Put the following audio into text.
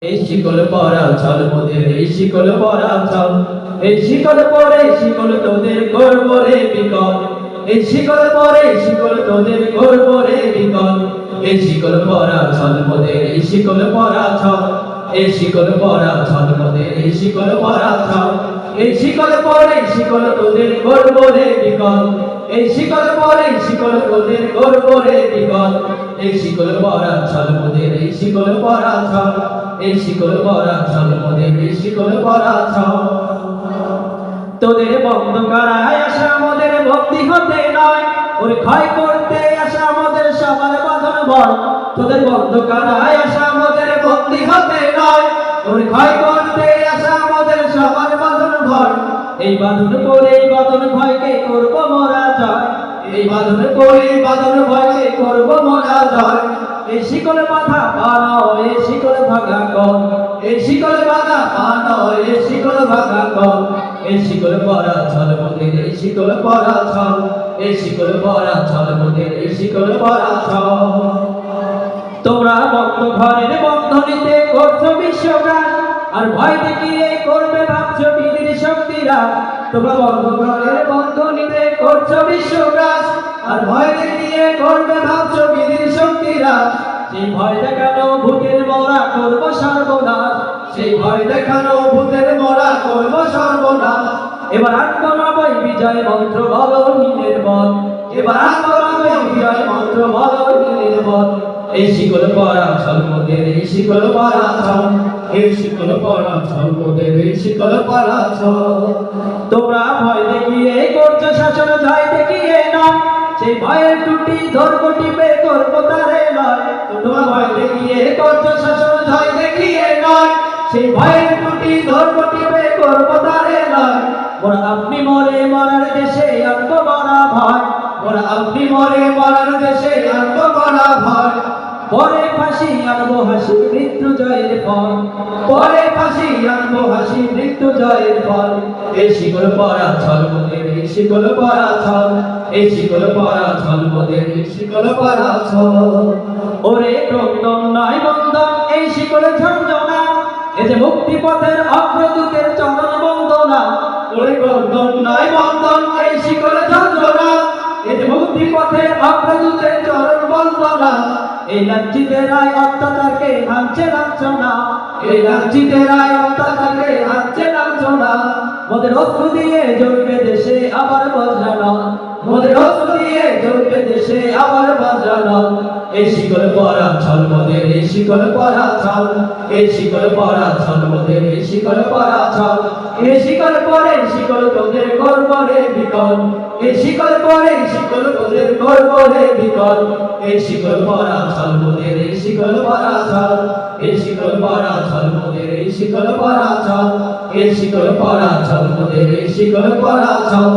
এই শিকল পরা চল মোদের এই শিকল পরা চল এই শিকল পরে শিকল তোদের করব রে বিকল এই শিকল পরে শিকল তোদের করব রে বিকল এই শিকল পরা চল মোদের এই শিকল পরা চল এই শিকল পরা চল মোদের এই শিকল পরা চল এই শিকল পরে শিকল তোদের করব রে বিকল এই শিকল পরে শিকল তোদের করব রে বিকল এই শিকল পরা চল মোদের এই শিকল পরা চল এই শিকল পরা চল মোদের এই শিকল পরা চল তোদের বন্ধ করায় আসা আমাদের ভক্তি হতে নয় ওরে ক্ষয় করতে আসা আমাদের সবার বাঁধন বল তোদের বন্ধ করায় আসা আমাদের ভক্তি হতে নয় ওরে ক্ষয় করতে আসা আমাদের সবার বাঁধন ভয় এই বাঁধন করে বাঁধন ভয়কে করব মোরা জয় এই বাঁধন করে বাঁধন ভয়কে করব মোরা জয় এই শিকল বাঁধা পানো এই শিকল ভাঙা কর এই শিকল বাঁধা পানো এই শিকল ভাঙা কর এই শিকল পরা চল মোদের এই শিকল পরা চল এই শিকল পরা চল মোদের এই শিকল পরা চল তোমরা বন্ধ ঘরের বন্ধনীতে করছো বিশ্বগ্রাস আর ভয় দেখিয়ে করবে ভাবছো বীরের শক্তিরা তোমরা বন্ধ ঘরের বন্ধনীতে করছো বিশ্বগ্রাস আর ভয় দেখিয়ে করবে ভাবছো বীরের শক্তিরা সেই ভয় দেখানো ভূতের মরা করব সর্বনাশ সেই ভয় দেখানো ভূতের মরা করব সর্বনাশ এবার আত্মনাবই বিজয় মন্ত্র বলো নির্বল এবার আত্মনাবই বিজয় মন্ত্র বলো নির্বল এই শিকল পরা চল মোদের এই শিকল পরা চল এই শিকল পরা চল মোদের এই শিকল পরা চল তোমরা ভয় দেখিয়ে করছো শাসন জয় দেখিয়ে না সেই ভয়ের টুটি ধরবো টিপে করবো তারে নয় তোমরা ভয় দেখিয়ে করছো শাসন জয় দেখিয়ে নয় সেই ভয়ের টুটি ধরবো টিপে করবো তারে নয় মোরা আপনি মরে মরার দেশে আনবো মরা ভয় মোরা আপনি মরে মরার দেশে আনবো মরা ভয় পরে ফাঁসি আনবো হাসি মৃত্যু জয়ের ফল পরে ফাঁসি আনবো হাসি মৃত্যু জয়ের ফল এই শিকল পরা চল মোদের এই শিকল পরা চল এই শিকল পরা চল মোদের এই শিকল পরা চল ওরে ক্রন্দন নয় বন্ধন এই শিকল ঝঞ্ঝনা এই যে মুক্তি পথের অগ্রদূতের চরণ বন্দনা ওরে ক্রন্দন নয় বন্ধন এই শিকল ঝঞ্ঝনা এই যে মুক্তি পথের অগ্রদূতের চরণ বন্দনা এই লাঞ্ছিতের রায় অত্যাচারকে হাঁচছে লাঞ্ছনা এই লাঞ্ছিতের রায় অত্যাচারকে হাঁচছে লাঞ্ছনা মোদের অস্ত্র দিয়ে জ্বলবে দেশে আবার বজ্রানো মোদের অস্ত্র দিয়ে জ্বলবে দেশে আবার বজ্রানো এই শিকল পরা চল মোদের এই শিকল পরা চল এই শিকল পরা চল মোদের এই শিকল পরা চল এই শিকল পরে শিকল তোদের করব রে বিকল এই শিকল পরে শিকল তোদের করব রে বিকল এই শিকল পরা চল মোদের এই শিকল পরা চল এই শিকল পরা চল মোদের এই শিকল পরা চল এই শিকল পরা চল মোদের এই শিকল পরা চল